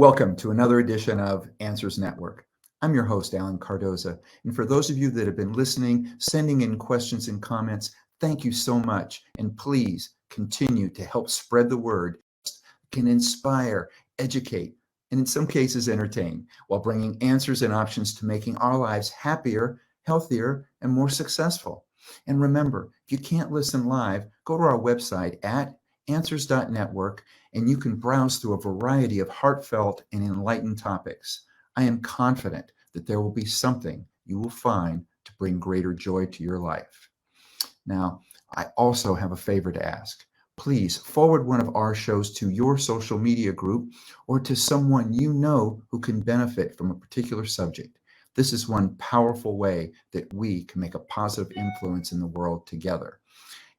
Welcome to another edition of Answers Network. I'm your host, Alan Cardoza. And for those of you that have been listening, sending in questions and comments, thank you so much. And please continue to help spread the word. Can inspire, educate, and in some cases entertain, while bringing answers and options to making our lives happier, healthier, and more successful. And remember, if you can't listen live, go to our website at answers.network and you can browse through a variety of heartfelt and enlightened topics. I am confident that there will be something you will find to bring greater joy to your life. Now, I also have a favor to ask. Please forward one of our shows to your social media group or to someone you know who can benefit from a particular subject. This is one powerful way that we can make a positive influence in the world together.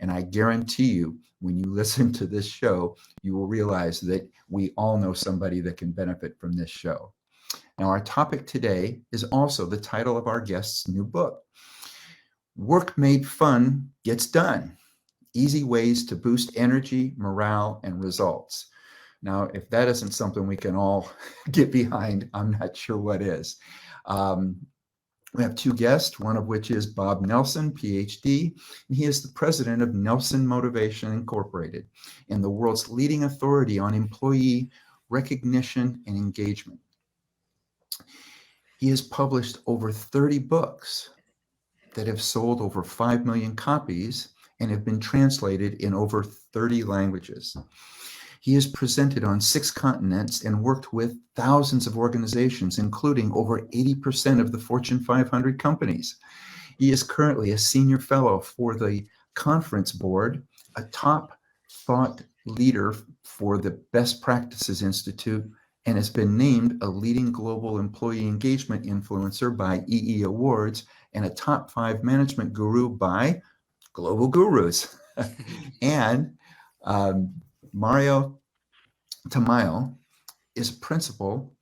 And I guarantee you, when you listen to this show, you will realize that we all know somebody that can benefit from this show. Now, our topic today is also the title of our guest's new book, Work Made Fun Gets Done: Easy Ways to Boost Energy, Morale, and Results. Now, if that isn't something we can all get behind, I'm not sure what is. We have two guests, one of which is Bob Nelson, PhD, and he is the president of Nelson Motivation Incorporated and the world's leading authority on employee recognition and engagement. He has published over 30 books that have sold over 5 million copies and have been translated in over 30 languages. He has presented on 6 continents and worked with thousands of organizations, including over 80% of the Fortune 500 companies. He is currently a senior fellow for the Conference Board, a top thought leader for the Best Practices Institute, and has been named a leading global employee engagement influencer by EE Awards and a top 5 management guru by Global Gurus. And Mario Tamayo is principal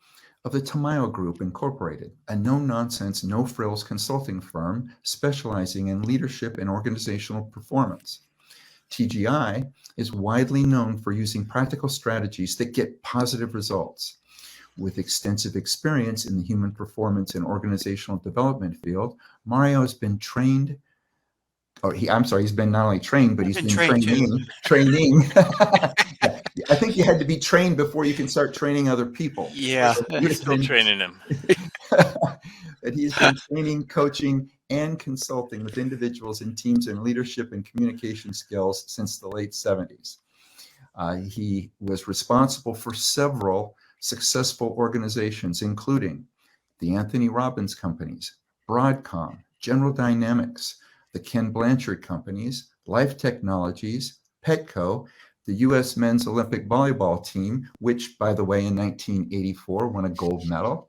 of the Tamayo Group Incorporated, a no-nonsense, no-frills consulting firm specializing in leadership and organizational performance. TGI is widely known for using practical strategies that get positive results. With extensive experience in the human performance and organizational development field, Mario has been trained, he's been not only trained, but he's been training. I think you had to be trained before you can start training other people. Yeah, he's still training them. That he's been training, coaching, and consulting with individuals and teams in leadership and communication skills since the late 70s. He was responsible for several successful organizations, including the Anthony Robbins Companies, Broadcom, General Dynamics, the Ken Blanchard Companies, Life Technologies, Petco, the U.S. Men's Olympic Volleyball Team, which, by the way, in 1984 won a gold medal,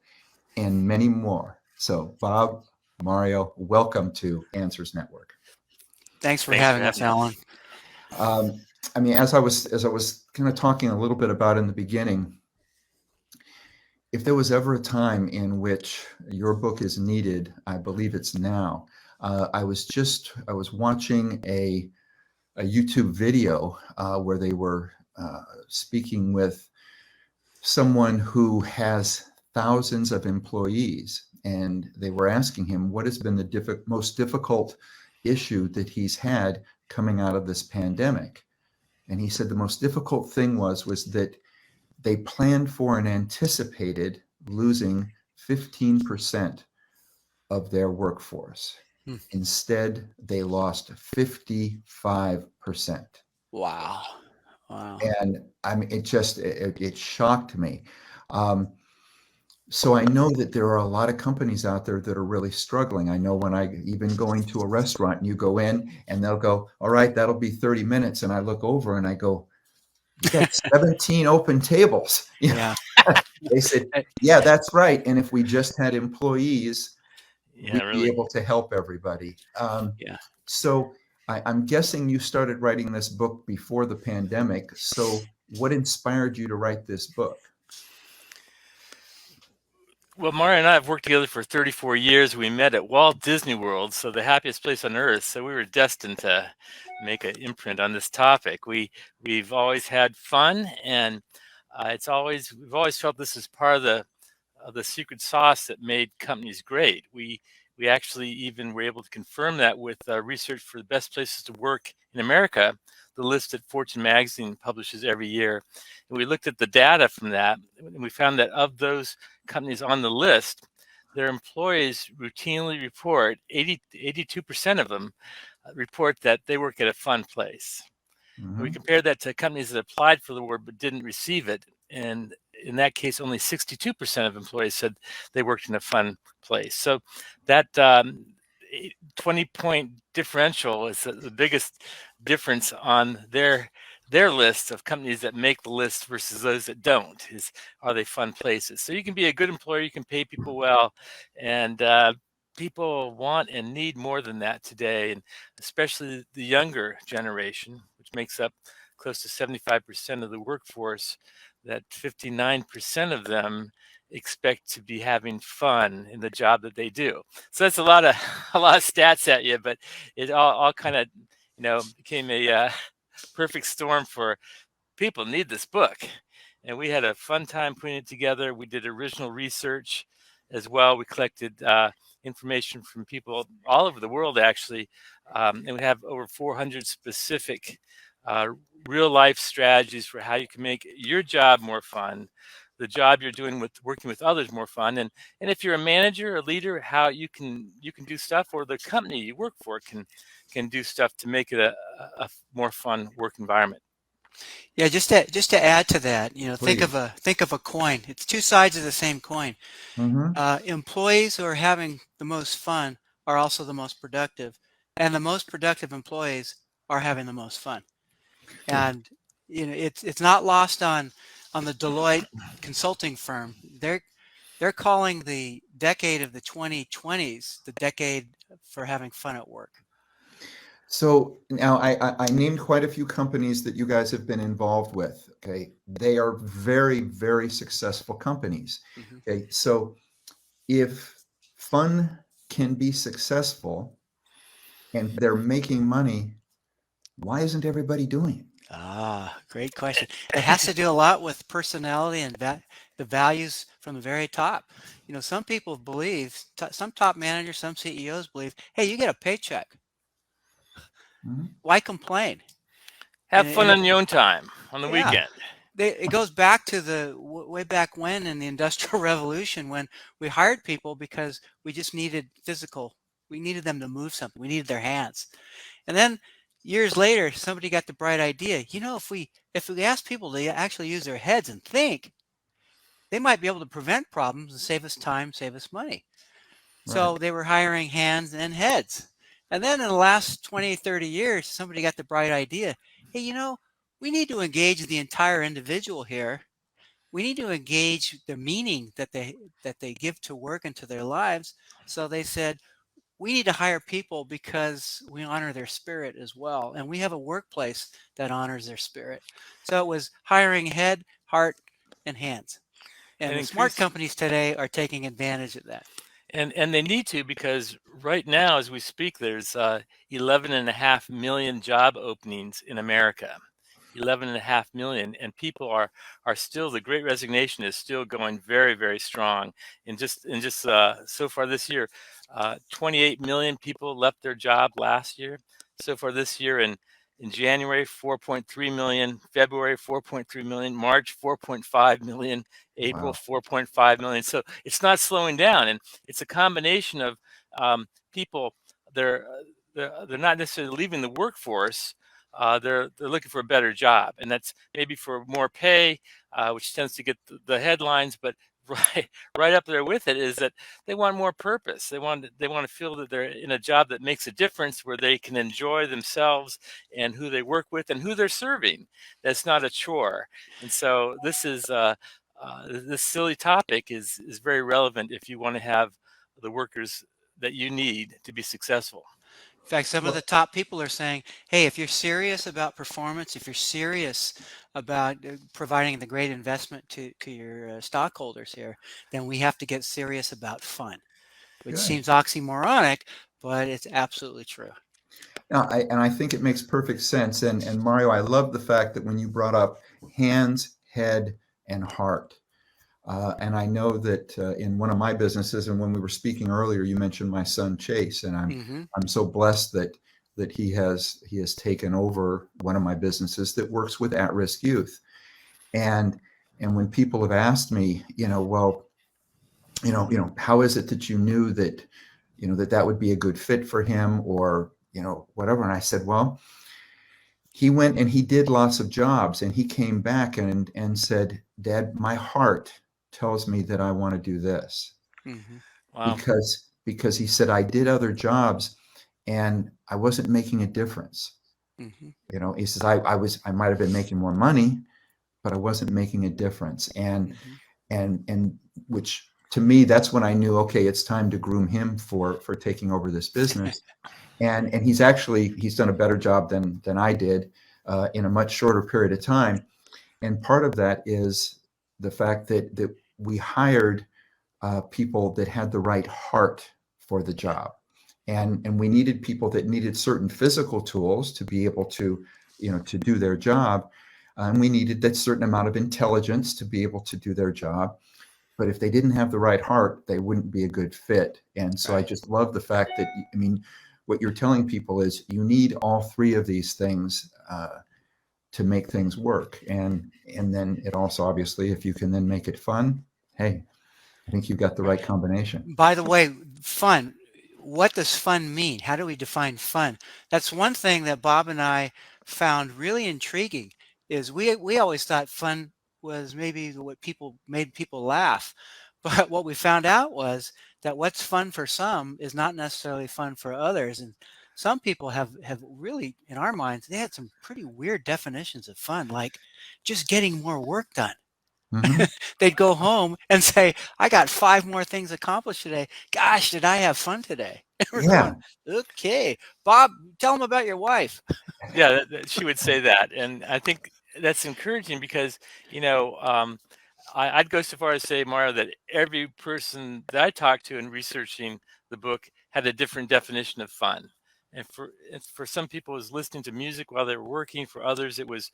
and many more. So, Bob, Mario, welcome to Answers Network. Thanks for having us, Alan. As I was kind of talking a little bit about in the beginning, if there was ever a time in which your book is needed, I believe it's now. I was watching a YouTube video where they were speaking with someone who has thousands of employees, and they were asking him what has been the most difficult issue that he's had coming out of this pandemic. And he said the most difficult thing was that they planned for and anticipated losing 15% of their workforce. Instead, they lost 55%. Wow. And I mean, it shocked me. So I know that there are a lot of companies out there that are really struggling. I know when I even going to a restaurant and you go in and they'll go, all right, that'll be 30 minutes. And I look over and I go, you got 17 open tables. Yeah. They said, yeah, that's right. And if we just had employees, we'd be able to help everybody. So I'm guessing you started writing this book before the pandemic. So what inspired you to write this book? Well, Mario and I have worked together for 34 years. We met at Walt Disney World, so the happiest place on earth. So we were destined to make an imprint on this topic. We've always had fun, and we've always felt this is part of the secret sauce that made companies great. We actually even were able to confirm that with research for the best places to work in America, the list that Fortune magazine publishes every year. And we looked at the data from that, and we found that of those companies on the list, their employees routinely report 82% of them report that they work at a fun place. And we compared that to companies that applied for the award but didn't receive it. And in that case, only 62% of employees said they worked in a fun place. So that 20-point differential is the biggest difference on their list of companies that make the list versus those that don't. Are they fun places? So you can be a good employer, you can pay people well, and people want and need more than that today, and especially the younger generation, which makes up close to 75% of the workforce. That 59% of them expect to be having fun in the job that they do. So that's a lot of stats at you, but it all kind of became a perfect storm for people need this book. And we had a fun time putting it together. We did original research as well. We collected information from people all over the world, actually. And we have over 400 specific real life strategies for how you can make your job more fun, the job you're doing with working with others more fun. And if you're a manager, a leader, how you can do stuff, or the company you work for can do stuff to make it a more fun work environment. Yeah, just to add to that, think Please. of a coin. It's two sides of the same coin. Mm-hmm. Employees who are having the most fun are also the most productive, and the most productive employees are having the most fun. And it's not lost on the Deloitte consulting firm. They're calling the decade of the 2020s the decade for having fun at work. So now I named quite a few companies that you guys have been involved with. Okay. They are very, very successful companies. Mm-hmm. Okay. So if fun can be successful and they're making money, why isn't everybody doing it? Great question. It has to do a lot with personality and the values from the very top. Some people believe, some top managers, some CEOs believe, hey, you get a paycheck. Mm-hmm. Why complain? Have fun on your own time, on the weekend. It goes back to the way back when in the Industrial Revolution, when we hired people because we just needed we needed them to move something. We needed their hands. And then years later, somebody got the bright idea, if we ask people to actually use their heads and think, they might be able to prevent problems and save us time, save us money. So they were hiring hands and heads. And then in the last 20, 30 years, somebody got the bright idea, hey, we need to engage the entire individual here. We need to engage the meaning that they give to work and to their lives. So they said, we need to hire people because we honor their spirit as well. And we have a workplace that honors their spirit. So it was hiring head, heart, and hands. And the smart companies today are taking advantage of that. And they need to, because right now, as we speak, there's 11.5 million job openings in America. 11.5 million, and people are still, the Great Resignation is still going very, very strong. And just so far this year, 28 million people left their job last year. So far this year, in January, 4.3 million, February, 4.3 million, March, 4.5 million, April, 4.5 million. So it's not slowing down, and it's a combination of people. They're not necessarily leaving the workforce. They're looking for a better job, and that's maybe for more pay, which tends to get the headlines. But right up there with it is that they want more purpose. They want to feel that they're in a job that makes a difference, where they can enjoy themselves and who they work with and who they're serving. That's not a chore. And so this silly topic is very relevant if you want to have the workers that you need to be successful. In fact, some of the top people are saying, hey, if you're serious about performance, if you're serious about providing the great investment to your stockholders here, then we have to get serious about fun, which seems oxymoronic, but it's absolutely true. Now, I think it makes perfect sense. And Mario, I love the fact that when you brought up hands, head, and heart. And I know that in one of my businesses, and when we were speaking earlier, you mentioned my son Chase, and I'm so blessed that he has taken over one of my businesses that works with at-risk youth. And when people have asked me, well, how is it that you knew that, that would be a good fit for him, or whatever? And I said, well, he went and he did lots of jobs, and he came back and said, Dad, my heart tells me that I want to do this. Wow. Because he said, I did other jobs and I wasn't making a difference. He says, I might have been making more money, but I wasn't making a difference. And which to me, that's when I knew, okay, it's time to groom him for taking over this business. And he's done a better job than I did in a much shorter period of time. And part of that is the fact that we hired people that had the right heart for the job. And we needed people that needed certain physical tools to be able to, to do their job. And we needed that certain amount of intelligence to be able to do their job. But if they didn't have the right heart, they wouldn't be a good fit. And so I just love the fact that, what you're telling people is you need all three of these things to make things work. And then it also, obviously, if you can then make it fun, hey, I think you've got the right combination. By the way, fun. What does fun mean? How do we define fun? That's one thing that Bob and I found really intriguing. Is we always thought fun was maybe what made people laugh, but what we found out was that what's fun for some is not necessarily fun for others. And some people have really, in our minds, they had some pretty weird definitions of fun, like just getting more work done. They'd go home and say, I got 5 more things accomplished today. Gosh, did I have fun today? And we're going, okay. Bob, tell them about your wife. Yeah, she would say that. And I think that's encouraging because, I'd go so far as to say, Mario, that every person that I talked to in researching the book had a different definition of fun. And for some people, it was listening to music while they were working. For others, it was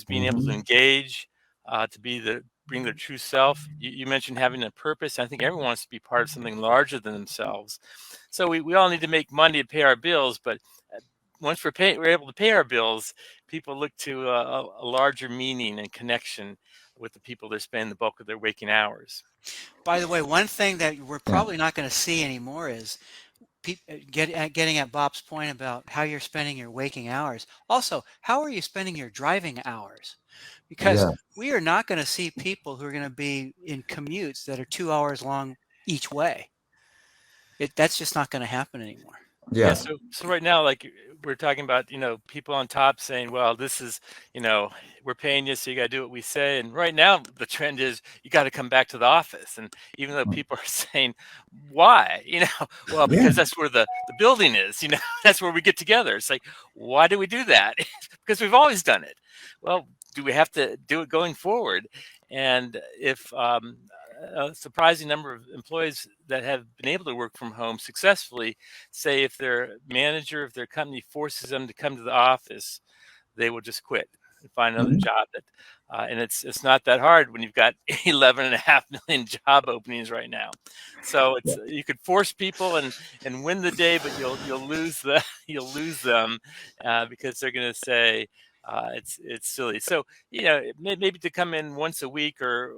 being able to engage, to bring their true self. You mentioned having a purpose. I think everyone wants to be part of something larger than themselves. So we all need to make money to pay our bills, but once we're able to pay our bills, people look to a larger meaning and connection with the people they're spending the bulk of their waking hours. By the way, one thing that we're probably not going to see anymore is getting at Bob's point about how you're spending your waking hours. Also, how are you spending your driving hours? Because we are not going to see people who are going to be in commutes that are 2 hours long each way. That's just not going to happen anymore. Yeah. So right now, like we're talking about, people on top saying, well, this is, we're paying you, so you got to do what we say. And right now the trend is you got to come back to the office. And even though people are saying, why, well, because that's where the building is, that's where we get together. It's like, why do we do that? Because we've always done it. Well, do we have to do it going forward? And if a surprising number of employees that have been able to work from home successfully say if their manager of their company forces them to come to the office, they will just quit and find another job. And it's not that hard when you've got 11.5 million job openings right now. So you could force people and win the day, but you'll lose them because they're going to say it's silly. So maybe to come in once a week or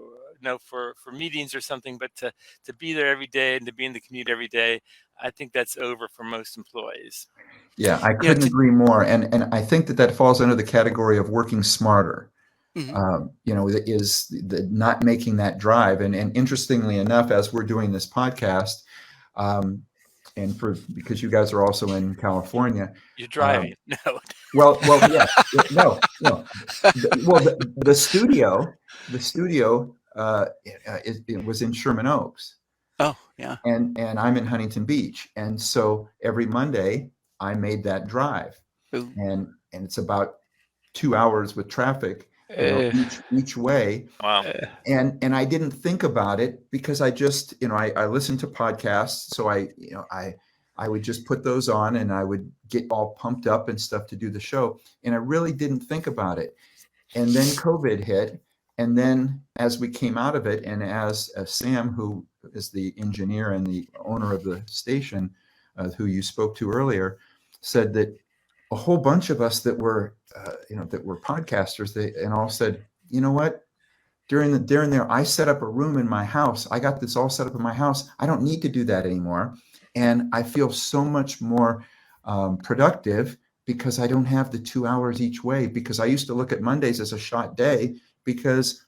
for meetings or something, but to be there every day and to be in the commute every day, I think that's over for most employees. Yeah, I couldn't agree more. And I think that falls under the category of working smarter. Is the not making that drive. And interestingly enough, as we're doing this podcast, because you guys are also in California, you're driving. No. Well, yeah, no. Well, the studio, it was in Sherman Oaks. Oh, yeah. And I'm in Huntington Beach, and so every Monday I made that drive, and it's about 2 hours with traffic each way. Wow. And I didn't think about it because I just I listened to podcasts, so I would just put those on and I would get all pumped up and stuff to do the show, and I really didn't think about it. And then COVID hit, And then as we came out of it, and as Sam, who is the engineer and the owner of the station, who you spoke to earlier, said that a whole bunch of us that were, that were podcasters, and all said, you know what? During there, I set up a room in my house. I got this all set up in my house. I don't need to do that anymore, and I feel so much more productive because I don't have the 2 hours each way. Because I used to look at Mondays as a shot day because,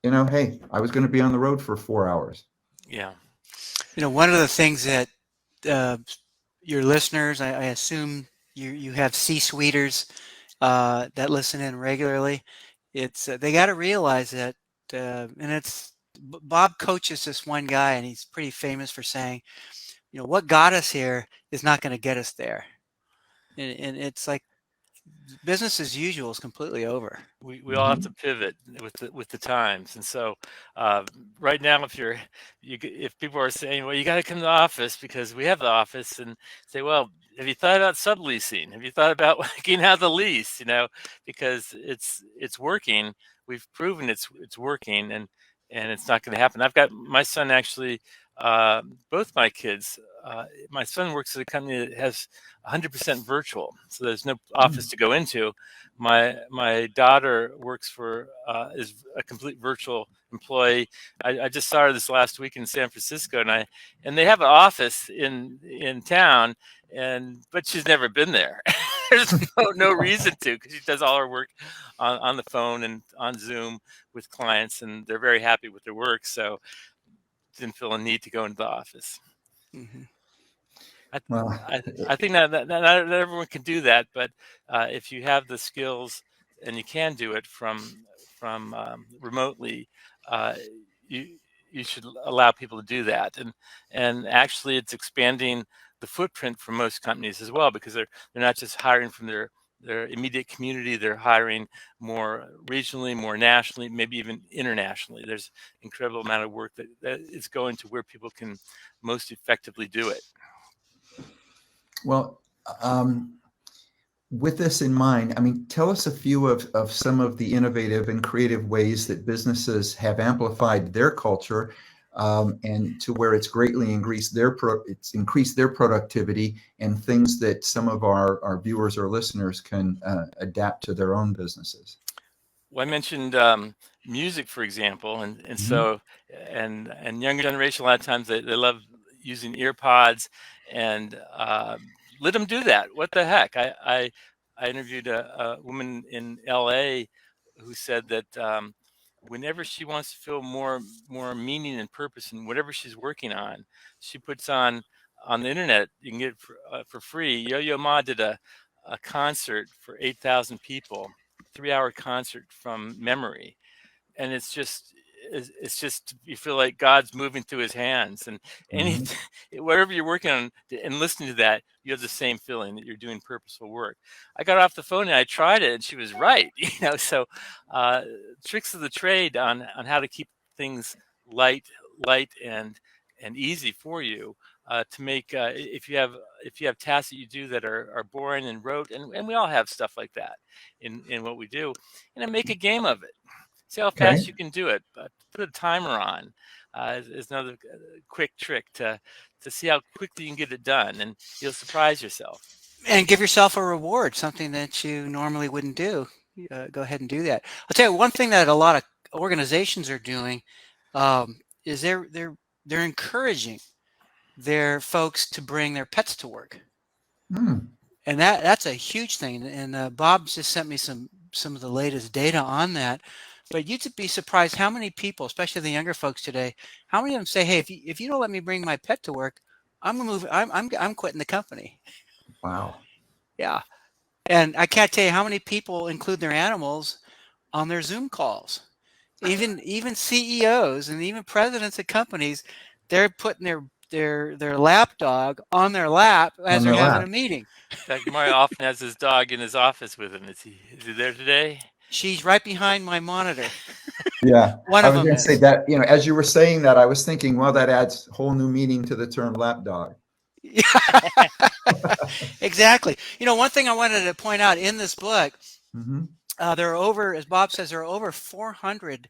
hey, I was going to be on the road for 4 hours. Yeah. One of the things that your listeners, I assume you have C-suiters that listen in regularly. It's they got to realize that, and it's Bob coaches this one guy, and he's pretty famous for saying, what got us here is not going to get us there, and it's like business as usual is completely over. We all have to pivot with the times, and so right now, if people are saying, well, you got to come to the office because we have the office, and say, well, have you thought about subleasing? Have you thought about getting out of the lease? Because it's working. We've proven it's working, and it's not going to happen. I've got my son actually, both my kids. My son works at a company that has 100% virtual, so there's no office to go into. My daughter works for is a complete virtual employee. I just saw her this last week in San Francisco, and they have an office in town, but she's never been there. There's no reason to, because she does all her work on the phone and on Zoom with clients, and they're very happy with their work. So didn't feel a need to go into the office. Mm-hmm. I think not everyone can do that, but if you have the skills and you can do it from remotely, you should allow people to do that. And actually, it's expanding the footprint for most companies as well, because they're not just hiring from their immediate community. They're hiring more regionally, more nationally, maybe even internationally. There's incredible amount of work that is going to where people can most effectively do it. Well, with this in mind, tell us a few of some of the innovative and creative ways that businesses have amplified their culture, and to where it's greatly increased their productivity, and things that some of our viewers or listeners can adapt to their own businesses. Well, I mentioned music, for example, and so younger generation, a lot of times they love using ear pods, and let them do that. What the heck? I interviewed a woman in LA who said that whenever she wants to feel more meaning and purpose in whatever she's working on, she puts on the internet. You can get it for free. Yo-Yo Ma did a concert for 8,000 people, 3-hour concert from memory, and it's just you feel like God's moving through his hands, and whatever you're working on and listening to that, you have the same feeling that you're doing purposeful work. I got off the phone and I tried it, and she was right. So tricks of the trade on how to keep things light and easy for you, to make if you have tasks that you do that are boring and rote, and we all have stuff like that in what we do, and then make a game of it. See how fast you can do it. But put a timer on is another quick trick to see how quickly you can get it done, and you'll surprise yourself. And give yourself a reward, something that you normally wouldn't do. Go ahead and do that. I'll tell you one thing that a lot of organizations are doing is they're encouraging their folks to bring their pets to work, and that's a huge thing. And Bob just sent me some of the latest data on that. But you'd be surprised how many people, especially the younger folks today, how many of them say, "Hey, if you don't let me bring my pet to work, I'm gonna move. I'm quitting the company." Wow. Yeah, and I can't tell you how many people include their animals on their Zoom calls. Even CEOs and even presidents of companies, they're putting their lap dog on their lap as they're having a meeting. In fact, Mario often has his dog in his office with him. Is he there today? She's right behind my monitor. Yeah, One I of was them going to say that, as you were saying that, I was thinking, well, that adds whole new meaning to the term lapdog. Yeah. Exactly. One thing I wanted to point out in this book, there are over, as Bob says, there are over 400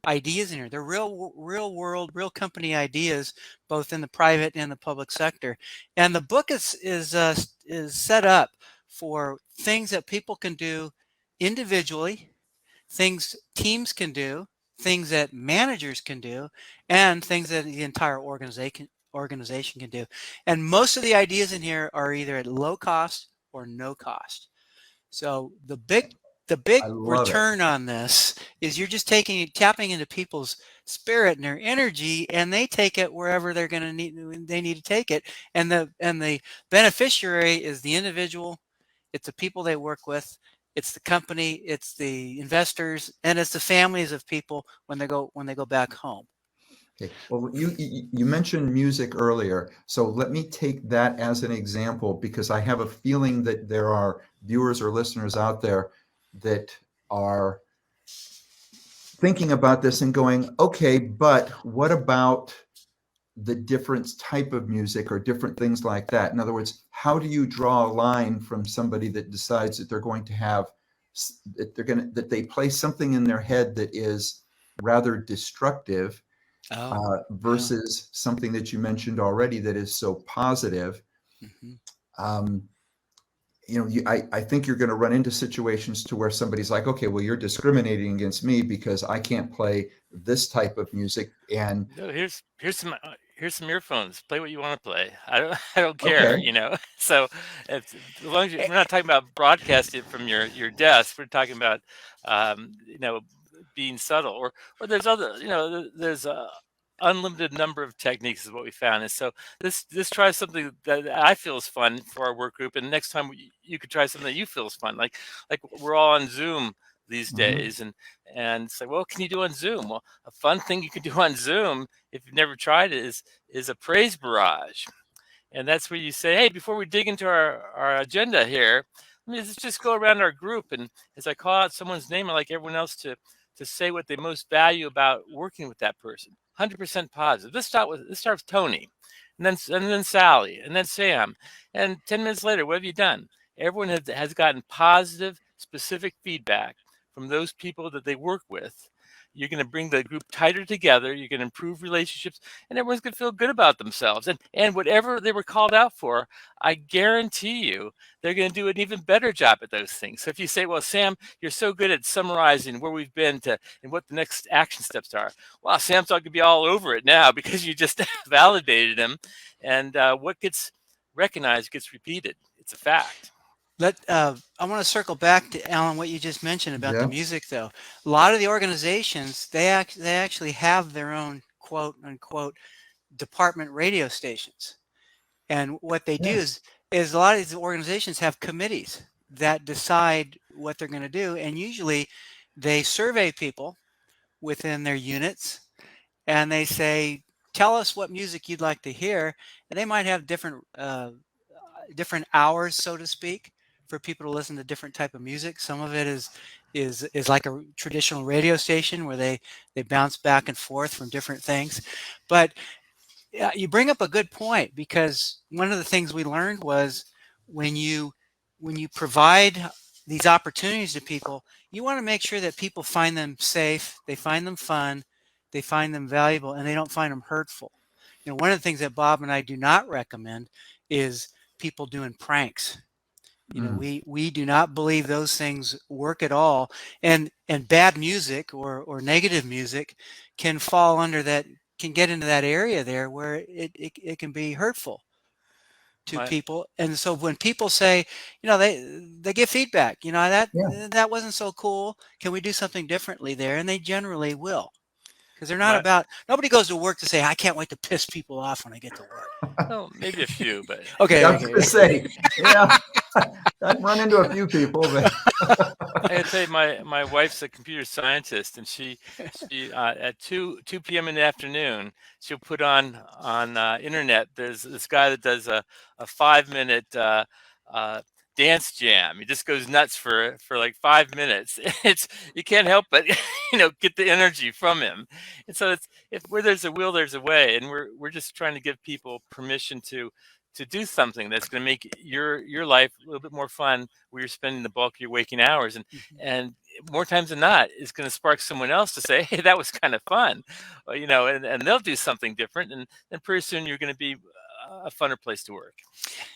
ideas in here. They're real world, real company ideas, both in the private and the public sector. And the book is set up for things that people can do individually, things teams can do, things that managers can do, and things that the entire organization can do. And most of the ideas in here are either at low cost or no cost. So the I big love it. return on this is you're just tapping into people's spirit and their energy, and they take it wherever they need to take it. And the beneficiary is the individual, it's the people they work with, it's the company, it's the investors, and it's the families of people when they go back home. Okay. Well, you mentioned music earlier, so let me take that as an example because I have a feeling that there are viewers or listeners out there that are thinking about this and going, okay, but what about the different type of music or different things like that? In other words, how do you draw a line from somebody that decides that they're going to have that they play something in their head that is rather destructive versus something that you mentioned already that is so positive? Mm-hmm. I think you're going to run into situations to where somebody's like, okay, well, you're discriminating against me because I can't play this type of music. And no, here's some earphones. Play what you want to play. I don't care. okay, So as long as we're not talking about broadcasting it from your desk, we're talking about being subtle. Or there's other there's a unlimited number of techniques is what we found. And so this tries something that I feel is fun for our work group, and next time you could try something that you feel is fun. Like we're all on Zoom these days, and say, well, what can you do on Zoom? Well, a fun thing you can do on Zoom if you've never tried it is a praise barrage. And that's where you say, hey, before we dig into our agenda here, let's just go around our group, and as I call out someone's name, I like everyone else to say what they most value about working with that person. 100% positive. Let's start with Tony, and then Sally, and then Sam, and 10 minutes later, what have you done? Everyone has gotten positive, specific feedback from those people that they work with. You're going to bring the group tighter together. You're going to improve relationships, and everyone's going to feel good about themselves. And whatever they were called out for, I guarantee you, they're going to do an even better job at those things. So if you say, well, Sam, you're so good at summarizing where we've been to and what the next action steps are. Well, Sam's not going to be all over it now because you just validated him. And what gets recognized gets repeated. It's a fact. I want to circle back to Alan, what you just mentioned about the yeah, music, though. A lot of the organizations, they actually have their own quote unquote department radio stations. And what they do yes, is a lot of these organizations have committees that decide what they're going to do. And usually they survey people within their units and they say, tell us what music you'd like to hear. And they might have different hours, so to speak, for people to listen to different type of music. Some of it is like a traditional radio station where they bounce back and forth from different things. But you bring up a good point, because one of the things we learned was when you provide these opportunities to people, you want to make sure that people find them safe, they find them fun, they find them valuable, and they don't find them hurtful. One of the things that Bob and I do not recommend is people doing pranks. We do not believe those things work at all, and bad music or negative music can fall under that, can get into that area there where it can be hurtful to My, people. And so when people say, they give feedback, yeah, that wasn't so cool, can we do something differently there? And they generally will, because they're not my, about, nobody goes to work to say, I can't wait to piss people off when I get to work. well, maybe a few, but yeah. I Okay. was going to say, yeah, I've run into a few people, but I gotta tell you, my wife's a computer scientist, and she at 2 p.m. in the afternoon, she'll put on internet. There's this guy that does a 5 minute dance jam. He just goes nuts for like 5 minutes. It's you can't help but get the energy from him. And so it's if where there's a will, there's a way, and we're just trying to give people permission to to do something that's going to make your life a little bit more fun, where you're spending the bulk of your waking hours, and more times than not, it's going to spark someone else to say, hey, that was kind of fun, and they'll do something different, and then pretty soon you're going to be a funner place to work.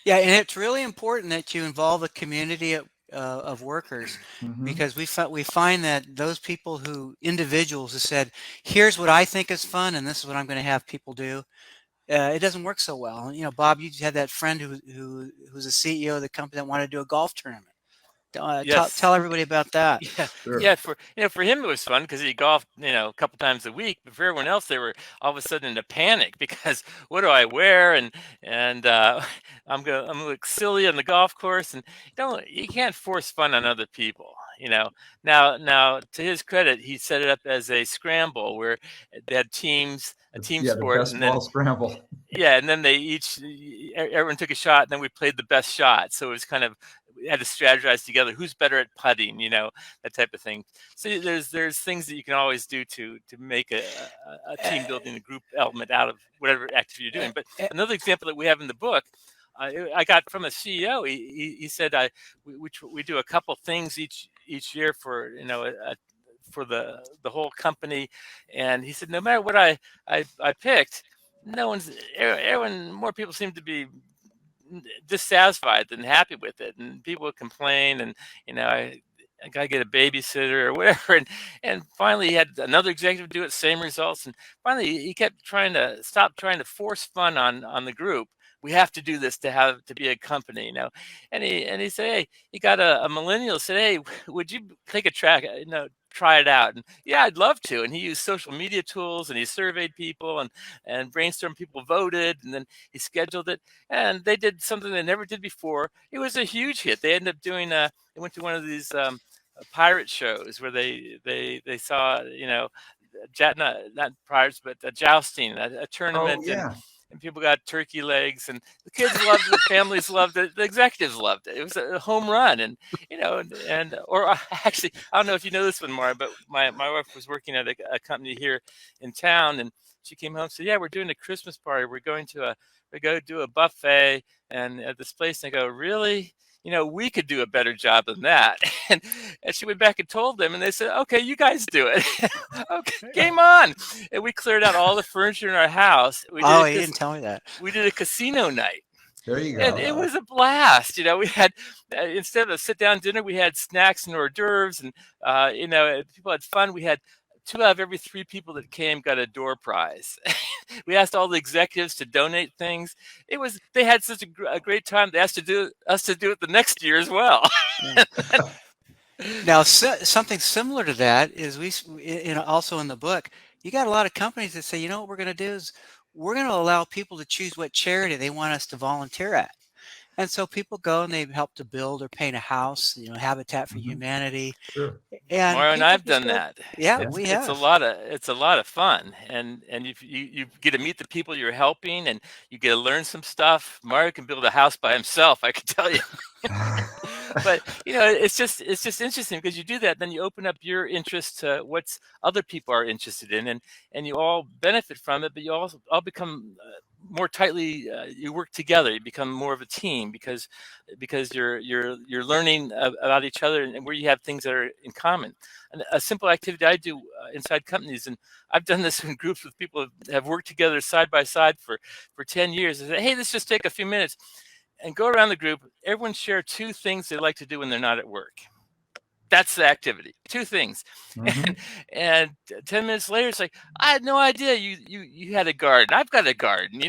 Yeah, and it's really important that you involve a community of workers, because we find that those people individuals who said, here's what I think is fun and this is what I'm going to have people do, it doesn't work so well. Bob, you had that friend who's a CEO of the company that wanted to do a golf tournament. Yes. Tell everybody about that. Yeah, Sure. yeah. For him it was fun because he golfed, a couple times a week. But for everyone else, they were all of a sudden in a panic because what do I wear? And I'm gonna look silly on the golf course, and you can't force fun on other people. Now to his credit, he set it up as a scramble where they had teams, a team sport, the best and then ball scramble. yeah, and then everyone took a shot, and then we played the best shot. So it was kind of, we had to strategize together who's better at putting, that type of thing. So there's things that you can always do to make a team building, a group element out of whatever activity you're doing. But another example that we have in the book, I got from a CEO. He said we do a couple things each year for for the whole company, and he said no matter what I picked, more people seem to be dissatisfied than happy with it, and people would complain, and I gotta get a babysitter or whatever, and finally he had another executive do it, same results, and finally he kept trying to force fun on the group. We have to do this to be a company, and he said, hey, he got a millennial, said, hey, would you take a track, try it out? And yeah, I'd love to. And he used social media tools, and he surveyed people and brainstormed, people voted, and then he scheduled it, and they did something they never did before. It was a huge hit. They ended up doing they went to one of these pirate shows where they saw, not pirates, but jousting, a tournament. Oh, yeah. And people got turkey legs, and the kids loved it, the families loved it, the executives loved it. It was a home run, and or actually, I don't know if you know this one, Mario, but my wife was working at a company here in town, and she came home and said, "Yeah, we're doing a Christmas party. We're going to do a buffet, and at this place." And I go, "Really? We could do a better job than that." And she went back and told them, and they said, "Okay, you guys do it." Okay, game on. And we cleared out all the furniture in our house. You didn't tell me that. We did a casino night. There you go. And it was a blast. We had, instead of a sit-down dinner, we had snacks and hors d'oeuvres, and people had fun. We had 2 out of every 3 people that came got a door prize. We asked all the executives to donate things. They had such a great time. They asked us to do it the next year as well. Yeah. Now, something similar to that is also in the book, you got a lot of companies that say, what we're going to do is we're going to allow people to choose what charity they want us to volunteer at. And so people go and they help to build or paint a house, Habitat for Humanity. Sure. And Mario and I've done that. Yeah, we have. It's a lot of fun, and you get to meet the people you're helping, and you get to learn some stuff. Mario can build a house by himself, I can tell you. But it's just interesting because you do that, then you open up your interest to what other people are interested in, and you all benefit from it. But you all become more tightly. You work together. You become more of a team because you're learning about each other, and where you have things that are in common. And a simple activity I do inside companies, and I've done this in groups with people who have worked together side by side for 10 years. I say, hey, let's just take a few minutes and go around the group. Everyone share 2 things they like to do when they're not at work. That's the activity. 2 things. And 10 minutes later, it's like, I had no idea you had a garden. I've got a garden,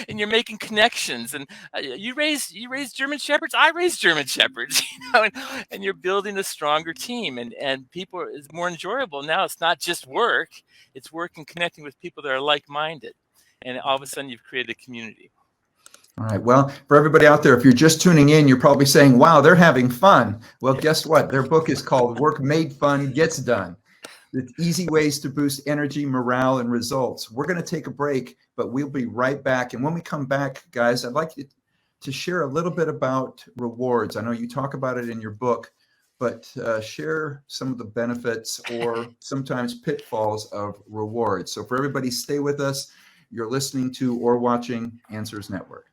and you're making connections. And you raise German Shepherds. I raise German Shepherds, and you're building a stronger team. And people is more enjoyable. Now it's not just work. It's work and connecting with people that are like-minded. And all of a sudden you've created a community. All right. Well, for everybody out there, if you're just tuning in, you're probably saying, wow, they're having fun. Well, guess what? Their book is called Work Made Fun Gets Done. It's easy ways to boost energy, morale, and results. We're going to take a break, but we'll be right back. And when we come back, guys, I'd like you to share a little bit about rewards. I know you talk about it in your book, but share some of the benefits or sometimes pitfalls of rewards. So for everybody, stay with us. You're listening to or watching Answers Network.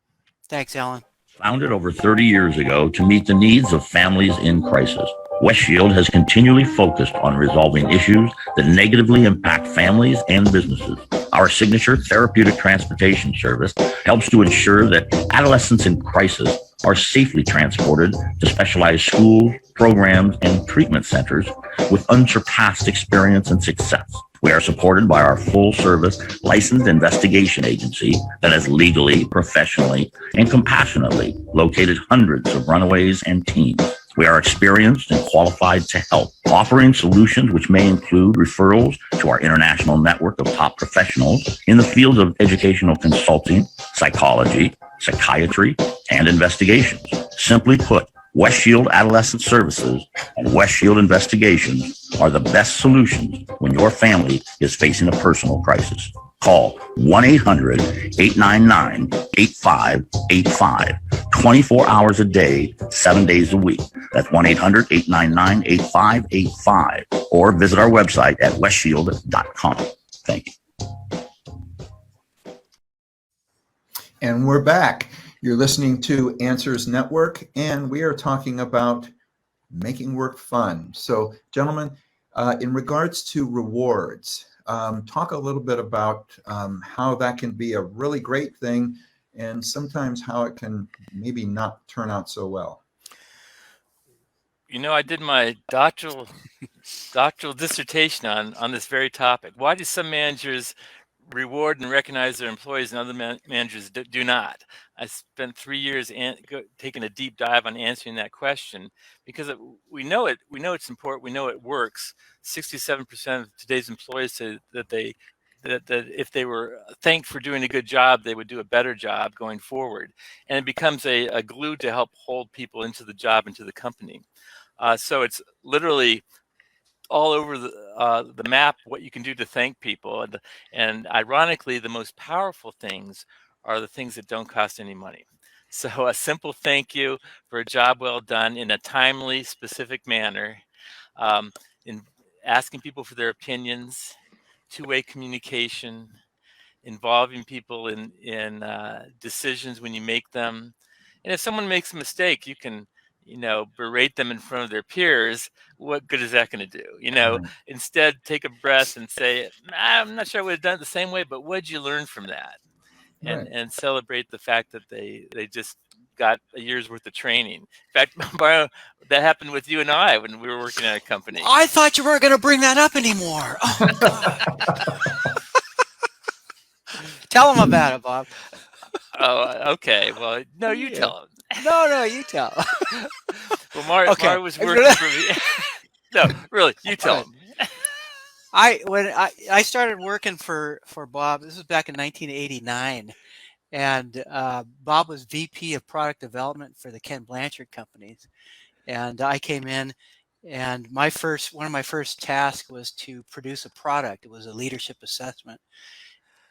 Thanks, Alan. Founded over 30 years ago to meet the needs of families in crisis, West Shield has continually focused on resolving issues that negatively impact families and businesses. Our signature therapeutic transportation service helps to ensure that adolescents in crisis are safely transported to specialized schools, programs, and treatment centers with unsurpassed experience and success. We are supported by our full-service licensed investigation agency that has legally, professionally, and compassionately located hundreds of runaways and teens. We are experienced and qualified to help, offering solutions which may include referrals to our international network of top professionals in the fields of educational consulting, psychology, psychiatry, and investigations. Simply put, West Shield Adolescent Services and West Shield Investigations are the best solutions when your family is facing a personal crisis. Call 1-800-899-8585, 24 hours a day, 7 days a week. That's 1-800-899-8585, or visit our website at westshield.com. Thank you. And we're back. You're listening to Answers Network, and we are talking about making work fun. So, gentlemen, in regards to rewards, talk a little bit about how that can be a really great thing and sometimes how it can maybe not turn out so well. You know, I did my doctoral dissertation on this very topic. Why do some managers reward and recognize their employees and other managers do not? I spent 3 years taking a deep dive on answering that question because we know it's important. We know it works. 67% of today's employees say that that if they were thanked for doing a good job, they would do a better job going forward. And it becomes a glue to help hold people into the job, into the company. So it's literally all over the map what you can do to thank people. And ironically, the most powerful things are the things that don't cost any money. So a simple thank you for a job well done in a timely, specific manner, in asking people for their opinions, two-way communication, involving people in decisions when you make them. And if someone makes a mistake, you can, berate them in front of their peers. What good is that going to do? Instead, take a breath and say, I'm not sure I would have done it the same way, but what did you learn from that? And celebrate the fact that they just got a year's worth of training. In fact, Mario, that happened with you and I when we were working at a company. I thought you weren't going to bring that up anymore. Oh, God. Tell them about it, Bob. Oh, okay. Well, no, you tell them. No, you tell them. Well, Mario was working for me. No, really, you tell them. When I started working for Bob, this was back in 1989, and Bob was VP of Product Development for the Ken Blanchard companies, and I came in, and one of my first tasks was to produce a product. It was a leadership assessment,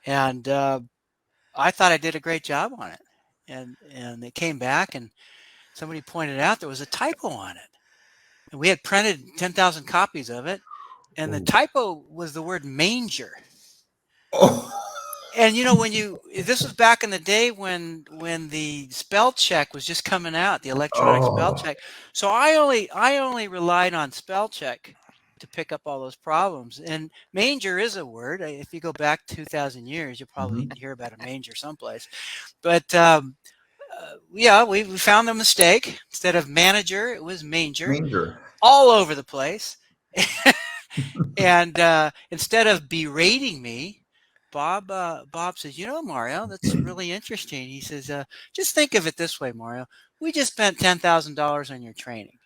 and I thought I did a great job on it, and they came back and somebody pointed out there was a typo on it, and we had printed 10,000 copies of it. And the typo was the word manger. Oh. And this was back in the day when the spell check was just coming out, the electronic spell check. So I only relied on spell check to pick up all those problems. And manger is a word. If you go back 2,000 years, you'll probably hear about a manger someplace. But we found the mistake. Instead of manager, it was manger. All over the place. And instead of berating me, Bob says, Mario, that's really interesting. He says, just think of it this way, Mario. We just spent $10,000 on your training.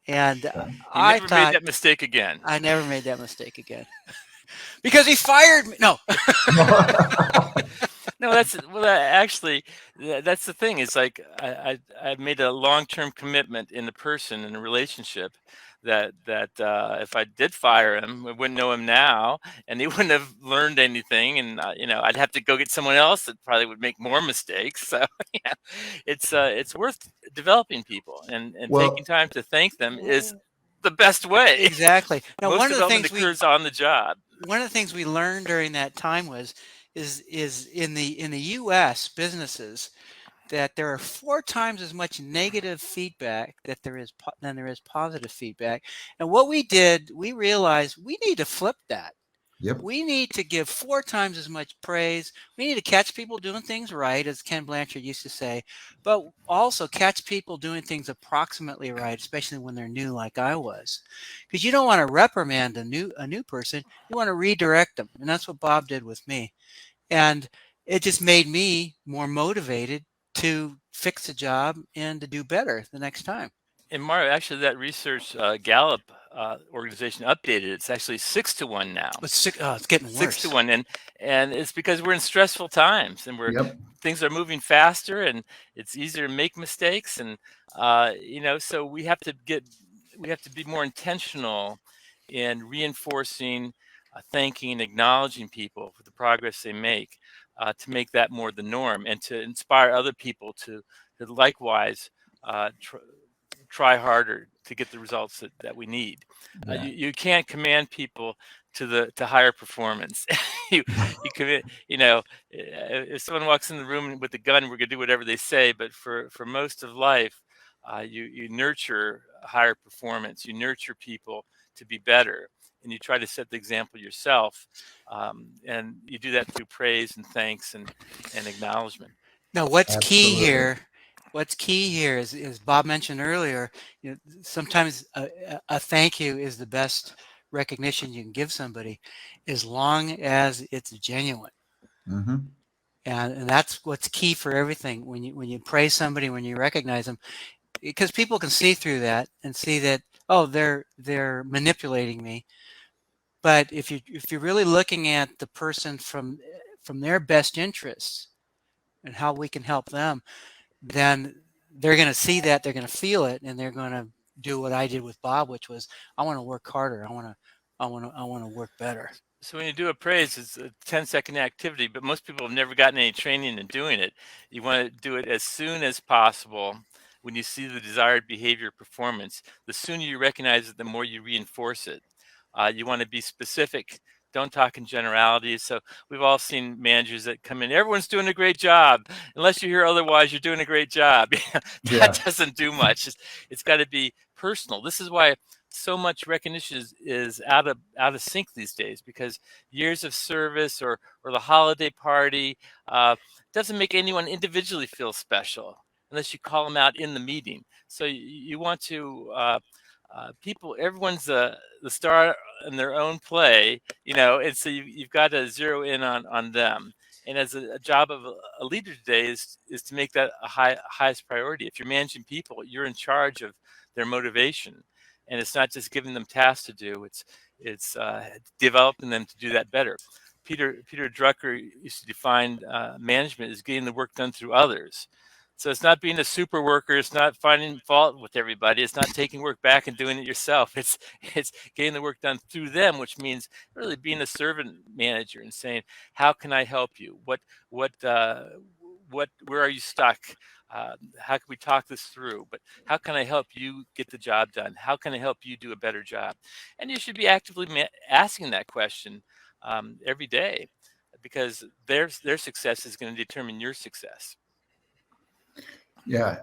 And I never made that mistake again. I never made that mistake again. Because he fired me. No. No, that's the thing. It's like I made a long-term commitment in the person, in a relationship, that if I did fire him, I wouldn't know him now, and he wouldn't have learned anything, and I'd have to go get someone else that probably would make more mistakes. So it's worth developing people, and taking time to thank them is the best way. Exactly. Now, Most development occurs on the job. One of the things we learned during that time is in the U.S. businesses, that there are 4 times as much negative feedback than there is positive feedback. And what we did, we realized we need to flip that. Yep. We need to give 4 times as much praise. We need to catch people doing things right, as Ken Blanchard used to say, but also catch people doing things approximately right, especially when they're new, like I was. Because you don't want to reprimand a new person. You want to redirect them, and that's what Bob did with me. And it just made me more motivated to fix the job and to do better the next time. And Mario, actually, that research Gallup organization updated. It's actually 6-1 now. It's getting worse. 6-1, and it's because we're in stressful times, and Yep. things are moving faster, and it's easier to make mistakes, and so we have to be more intentional in reinforcing, thanking, acknowledging people for the progress they make, to make that more the norm, and to inspire other people to likewise try harder to get the results that we need. Yeah. You can't command people to higher performance. you commit, if someone walks in the room with a gun, we're gonna do whatever they say. But for most of life, you nurture higher performance. You nurture people to be better, and you try to set the example yourself. And you do that through praise and thanks and acknowledgement. Now, what's Absolutely. key here is, as Bob mentioned earlier, sometimes a thank you is the best recognition you can give somebody, as long as it's genuine. Mm-hmm. And that's what's key for everything. When you praise somebody, when you recognize them, because people can see through that and see that, oh, they're manipulating me. But if you're really looking at the person from their best interests and how we can help them, then they're going to see that, they're going to feel it, and they're going to do what I did with Bob, which was, I want to work harder. I want to work better. So when you do a praise, it's a 10-second activity, but most people have never gotten any training in doing it. You want to do it as soon as possible. When you see the desired behavior performance, the sooner you recognize it, the more you reinforce it. You want to be specific. Don't talk in generalities. So we've all seen managers that come in, everyone's doing a great job. Unless you hear otherwise, you're doing a great job. That doesn't do much. It's got to be personal. This is why so much recognition is out of sync these days, because years of service or the holiday party doesn't make anyone individually feel special unless you call them out in the meeting. So you want to people, everyone's the star in their own play, and so you've got to zero in on them. And as a job of a leader today is to make that a highest priority. If you're managing people, you're in charge of their motivation, and it's not just giving them tasks to do. It's developing them to do that better. Peter Drucker used to define management as getting the work done through others. So it's not being a super worker. It's not finding fault with everybody. It's not taking work back and doing it yourself. It's getting the work done through them, which means really being a servant manager and saying, how can I help you? Where are you stuck? How can we talk this through? But how can I help you get the job done? How can I help you do a better job? And you should be actively asking that question every day, because their success is going to determine your success. Yeah.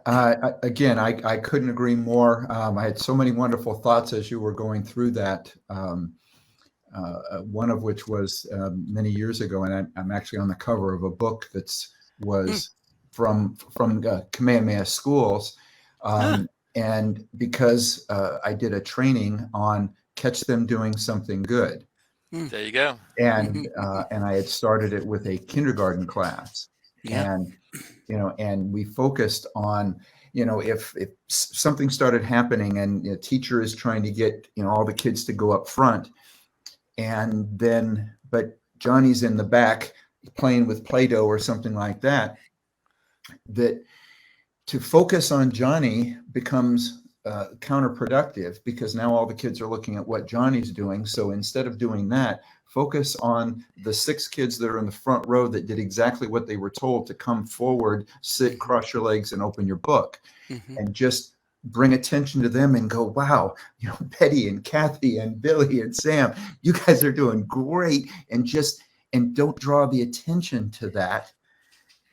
Again, I couldn't agree more. I had so many wonderful thoughts as you were going through that. One of which was many years ago, and I'm actually on the cover of a book that was from Kamehameha schools. And because I did a training on catch them doing something good. There you go. And I had started it with a kindergarten class. Yeah. And we focused on, if something started happening and a teacher is trying to get, all the kids to go up front, but Johnny's in the back playing with Play-Doh or something like that, that to focus on Johnny becomes counterproductive, because now all the kids are looking at what Johnny's doing. So instead of doing that, focus on the 6 kids that are in the front row that did exactly what they were told to come forward, sit, cross your legs, and open your book. Mm-hmm. And just bring attention to them and go, wow, Betty and Kathy and Billy and Sam, you guys are doing great. And don't draw the attention to that.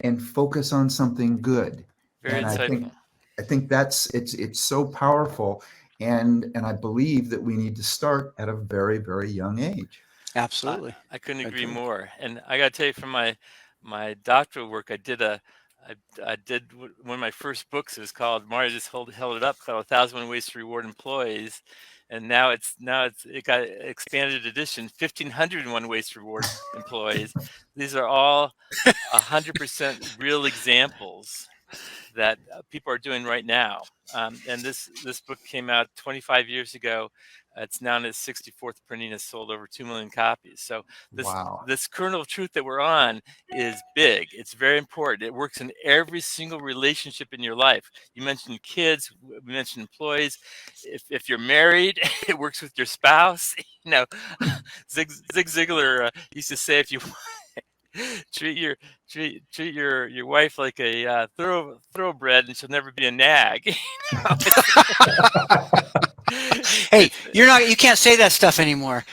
and focus on something good. Very And insightful. I think that's it's so powerful, and I believe that we need to start at a very, very young age. Absolutely. I couldn't agree Agreed. more. And I got to tell you, from my doctoral work, I did one of my first books. It was called, Mario just held it up, called 1,001 Ways to Reward Employees. And it got expanded edition, 1,501 Ways to Reward Employees. These are all 100% real examples that people are doing right now. And this book came out 25 years ago. It's now in its 64th printing, has sold over 2 million copies. So Wow. this kernel of truth that we're on is big. It's very important. It works in every single relationship in your life. You mentioned kids, we mentioned employees. If you're married, it works with your spouse. You know, Zig Ziglar used to say, if you treat your wife like a thoroughbred, and she'll never be a nag. You know, Hey, you can't say that stuff anymore.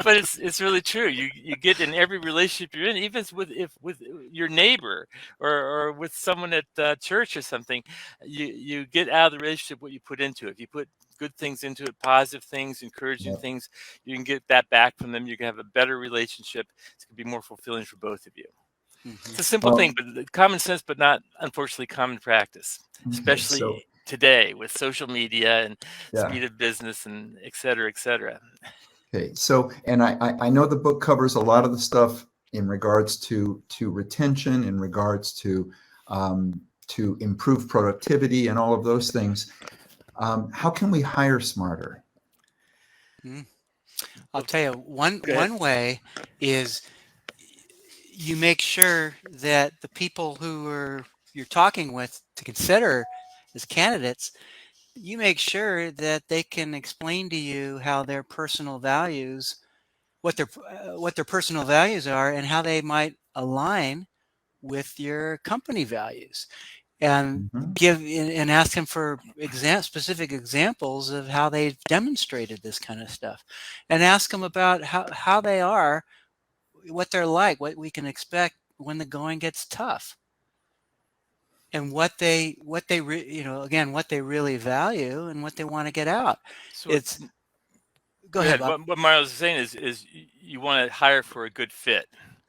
but it's really true. You get in every relationship you're in, even with your neighbor or with someone at church or something. You get out of the relationship what you put into it. If you put good things into it, positive things, encouraging Yep. things, you can get that back from them. You can have a better relationship. It's going to be more fulfilling for both of you. It's a simple thing, but common sense, but not unfortunately common practice, especially So today with social media and yeah. speed of business and et cetera, et cetera. Okay. So, and I know the book covers a lot of the stuff in regards to retention, in regards to improve productivity and all of those things. How can we hire smarter? I'll tell you, one way is you make sure that the people who you're talking with to consider as candidates, you make sure that they can explain to you how their personal values, what their personal values are, and how they might align with your company values, and Mhm. ask them for specific examples of how they've demonstrated this kind of stuff, and ask them about how they are, what they're like, what we can expect when the going gets tough, and again, what they really value and what they want to get out. So It's Go ahead, Bob. What Mario was saying is you want to hire for a good fit,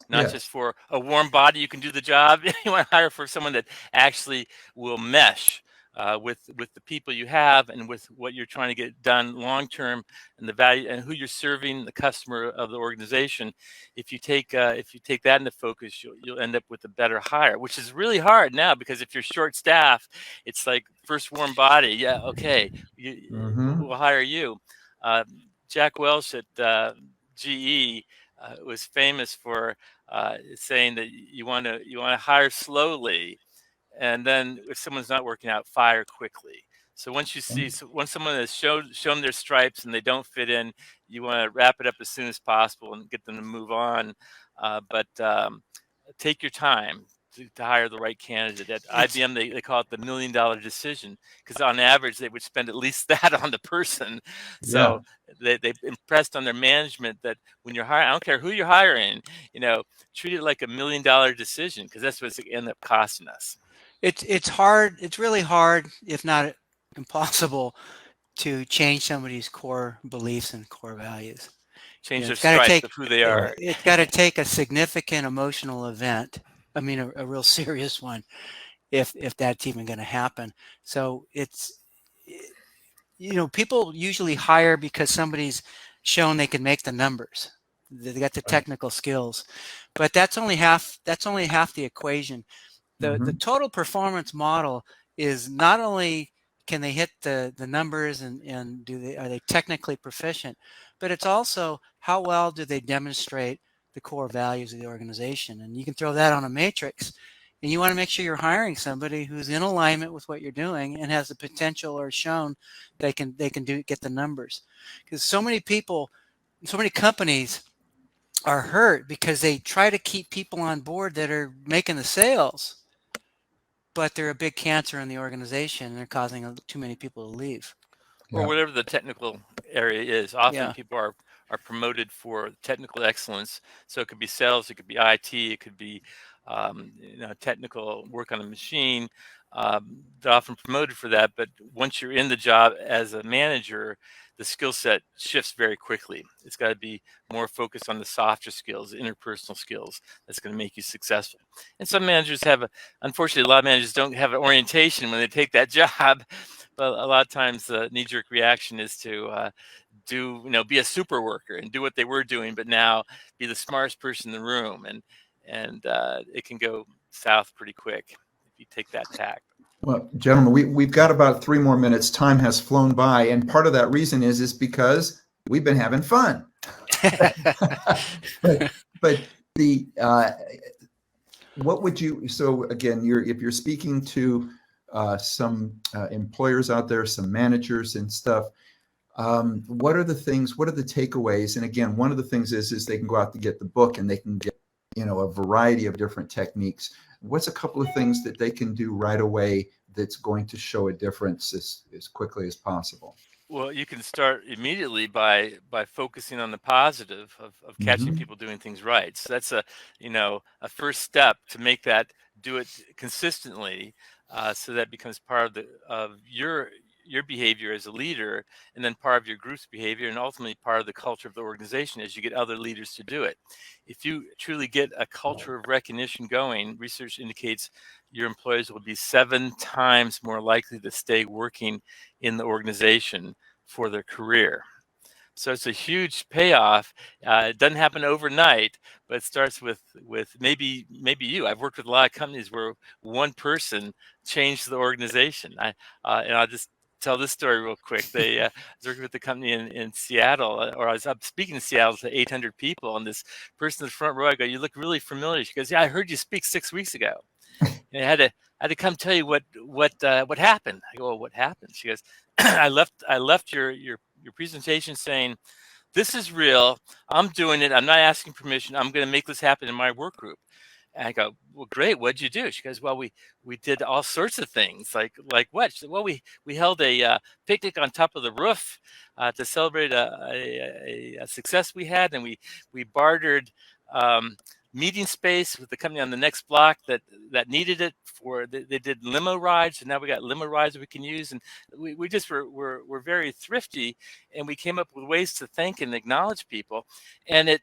not Yes. just for a warm body. You can do the job. You want to hire for someone that actually will mesh with the people you have and with what you're trying to get done long term, and the value and who you're serving, the customer of the organization. If you take that into focus, you'll end up with a better hire, which is really hard now, because if you're short staff, it's like first warm body. Yeah, okay, we'll hire you. Uh, Jack Welch at GE was famous for saying that you want to hire slowly, and then if someone's not working out, fire quickly. So once someone has shown their stripes and they don't fit in, you want to wrap it up as soon as possible and get them to move on. But take your time to hire the right candidate. At IBM, they call it the $1 million decision, because on average they would spend at least that on the person. So they impressed on their management that when you're hiring, I don't care who you're hiring, treat it like $1 million decision, because that's what's going to end up costing us. It's hard. It's really hard, if not impossible, to change somebody's core beliefs and core values. Change their It's got to stripes take of who they are. it's got to take a significant emotional event. I mean, a real serious one, if that's even going to happen. So people usually hire because somebody's shown they can make the numbers. They got the technical skills, but that's only half the equation. The total performance model is not only can they hit the numbers and are they technically proficient, but it's also how well do they demonstrate the core values of the organization. And you can throw that on a matrix, and you want to make sure you're hiring somebody who's in alignment with what you're doing and has the potential or shown they can get the numbers. Because so many companies are hurt because they try to keep people on board that are making the sales, but they're a big cancer in the organization, and they're causing too many people to leave. Or whatever the technical area is. Often people are promoted for technical excellence. So it could be sales, it could be IT, it could be technical work on a machine. They're often promoted for that, but once you're in the job as a manager, the skill set shifts very quickly. It's got to be more focused on the softer skills, interpersonal skills that's going to make you successful. And some managers unfortunately, a lot of managers don't have an orientation when they take that job. But a lot of times the knee-jerk reaction is to be a super worker and do what they were doing, but now be the smartest person in the room. And it can go south pretty quick if you take that tack. Well, gentlemen, we've got about 3 more minutes. Time has flown by, and part of that reason is because we've been having fun. but the what would you? So again, if you're speaking to some employers out there, some managers and stuff, what are the things? What are the takeaways? And again, one of the things is they can go out to get the book, and they can get a variety of different techniques. What's a couple of things that they can do right away that's going to show a difference as quickly as possible? Well, you can start immediately by focusing on the positive of catching people doing things right. So that's a first step to make that do it consistently, so that becomes part of your behavior as a leader, and then part of your group's behavior, and ultimately part of the culture of the organization as you get other leaders to do it. If you truly get a culture of recognition going, research indicates your employees will be 7 times more likely to stay working in the organization for their career. So it's a huge payoff. It doesn't happen overnight, but it starts with maybe you. I've worked with a lot of companies where one person changed the organization. And I'll just tell this story real quick. I was working with the company in Seattle, or I was up speaking in Seattle to 800 people, and this person in the front row, I go, "You look really familiar." She goes, "Yeah, I heard you speak 6 weeks ago." And I had to come tell you what happened. I go, "Well, what happened?" She goes, I left your presentation saying, "This is real. I'm doing it. I'm not asking permission. I'm going to make this happen in my work group." And I go, "Well, great. What'd you do?" She goes, "Well, we did all sorts of things. Like what?" She said, "Well, we held a picnic on top of the roof to celebrate a success we had, and we bartered meeting space with the company on the next block that needed it they did limo rides, and now we got limo rides we can use, and we just were very thrifty, and we came up with ways to thank and acknowledge people, and it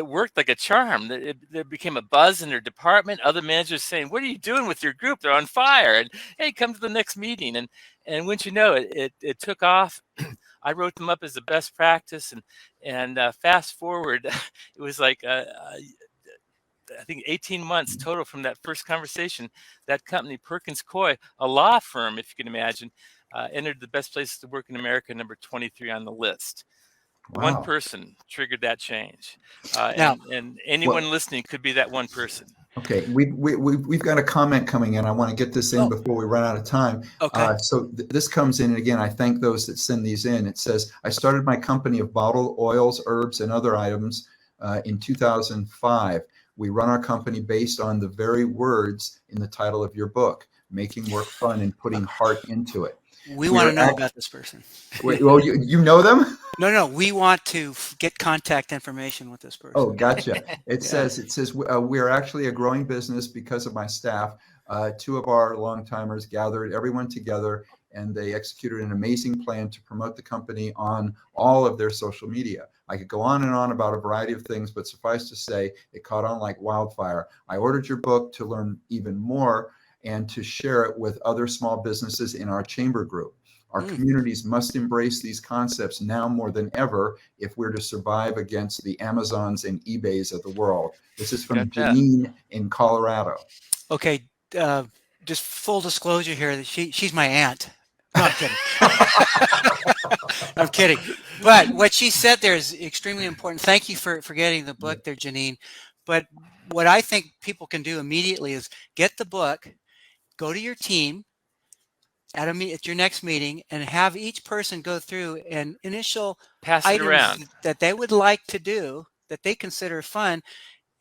worked like a charm. There became a buzz in their department. Other managers saying, 'What are you doing with your group? They're on fire!' And hey, come to the next meeting." And once you know it took off. I wrote them up as the best practice, and fast forward, it was like I think 18 months total from that first conversation. That company, Perkins Coie, a law firm, if you can imagine, entered the best places to work in America, number 23 on the list. Wow. One person triggered that change, Now, and anyone listening could be that one person. Okay, we've got a comment coming in. I want to get this in before we run out of time. Okay. So this comes in, and again, I thank those that send these in. It says, "I started my company of bottled oils, herbs, and other items in 2005. We run our company based on the very words in the title of your book, making work fun and putting heart into it." We want to know about this person. Wait, well, you know them? No. We want to get contact information with this person. Oh, gotcha. It says we're actually a growing business because of my staff. 2 of our long-timers gathered everyone together, and they executed an amazing plan to promote the company on all of their social media. I could go on and on about a variety of things, but suffice to say, it caught on like wildfire. I ordered your book to learn even more and to share it with other small businesses in our chamber group. Our communities must embrace these concepts now more than ever if we're to survive against the Amazons and eBays of the world. This is from Janine in Colorado. Okay, just full disclosure here that she's my aunt. No, I'm kidding. I'm kidding. But what she said there is extremely important. Thank you for getting the book there, Janine. But what I think people can do immediately is get the book, go to your team at your next meeting, and have each person go through an initial items that they would like to do that they consider fun.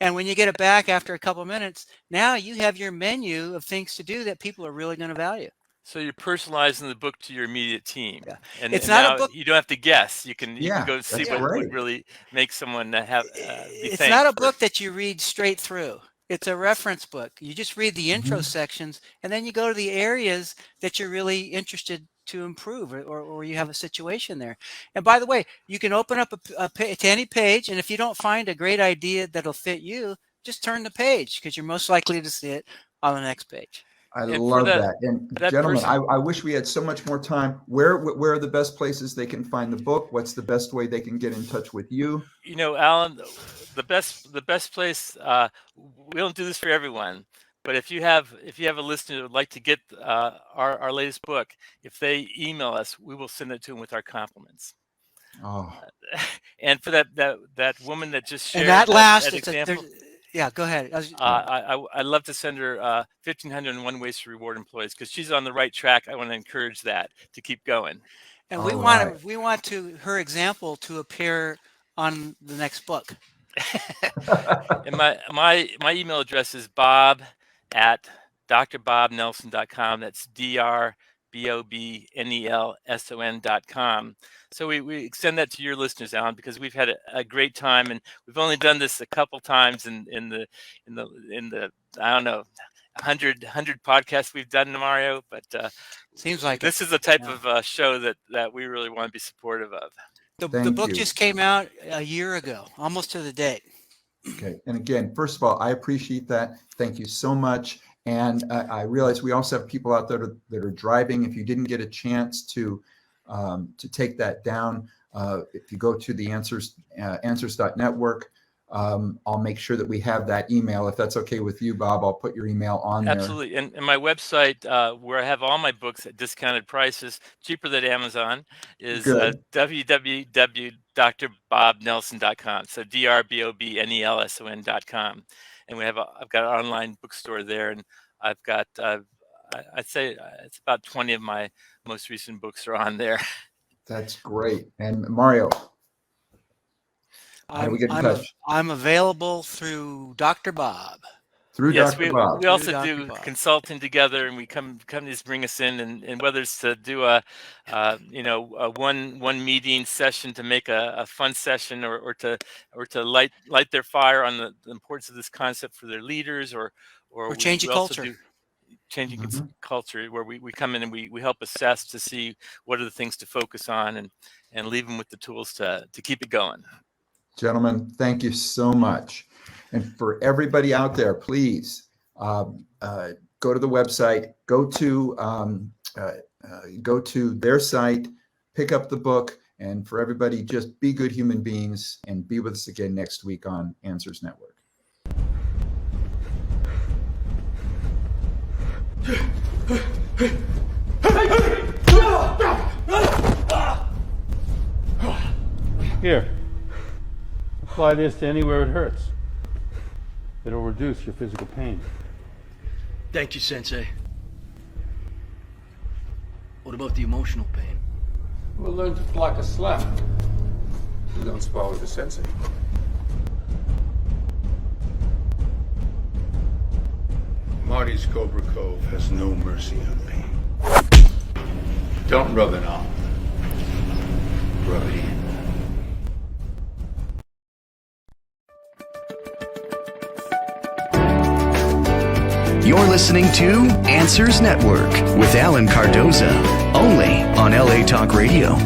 And when you get it back after a couple of minutes, now you have your menu of things to do that people are really going to value. So you're personalizing the book to your immediate team. Yeah. And it's and not now a book. You don't have to guess. You can go see what great. would really make someone have be It's thanked not a for. book that you read straight through. It's a reference book. You just read the intro sections, and then you go to the areas that you're really interested to improve, or you have a situation there. And by the way, you can open up to any page, and if you don't find a great idea that'll fit you, just turn the page, because you're most likely to see it on the next page. I And love for that. And that gentlemen, person- I wish we had so much more time. Where are the best places they can find the book? What's the best way they can get in touch with you? You know, Alan, the best place. We don't do this for everyone, but if you have a listener that would like to get our latest book, if they email us, we will send it to them with our compliments. Oh, And for that woman that just shared And that last, that example, yeah, go ahead. I'd love to send her 1,501 ways to reward employees, because she's on the right track. I want to encourage that to keep going. And all we right. want her example to appear on the next book. And my email address is bob@drbobnelson.com. That's DRBOBNELSON.com. So we extend that to your listeners, Alan, because we've had a great time, and we've only done this a couple times in the I don't know, 100 podcasts we've done, Mario, but Seems like this is the type of show that we really want to be supportive of. the Thank book you. just came out a year ago, almost to the date. Okay. And again, first of all, I appreciate that. Thank you so much. And I realize we also have people out there that are driving. If you didn't get a chance to take that down, if you go to the answers.network, I'll make sure that we have that email. If that's okay with you, Bob, I'll put your email on there. Absolutely. And my website, where I have all my books at discounted prices, cheaper than Amazon, is www.drbobnelson.com. So DRBOBNELSON.com. And I've got an online bookstore there, and I've got, I'd say it's about 20 of my most recent books are on there. That's great. And Mario, how do we get in touch? I'm available through Dr. Bob. Through Yes, Dr. Bob. we also Dr. do Bob. consulting together, and companies bring us in, and whether it's to do a one meeting session to make a fun session, or to light their fire on the importance of this concept for their leaders, or changing we also culture. do changing culture, where we come in and we help assess to see what are the things to focus on, and leave them with the tools to keep it going. Gentlemen, thank you so much. And for everybody out there, please go to the website, go to their site, pick up the book, and for everybody, just be good human beings, and be with us again next week on Answers Network. Here, apply this to anywhere it hurts. It'll reduce your physical pain. Thank you, Sensei. What about the emotional pain? We'll learn to block a slap. You don't spar with the sensei. Marty's Cobra Cove has no mercy on pain. Don't rub it on. Rub it in. You're listening to Answers Network with Alan Cardoza, only on LA Talk Radio.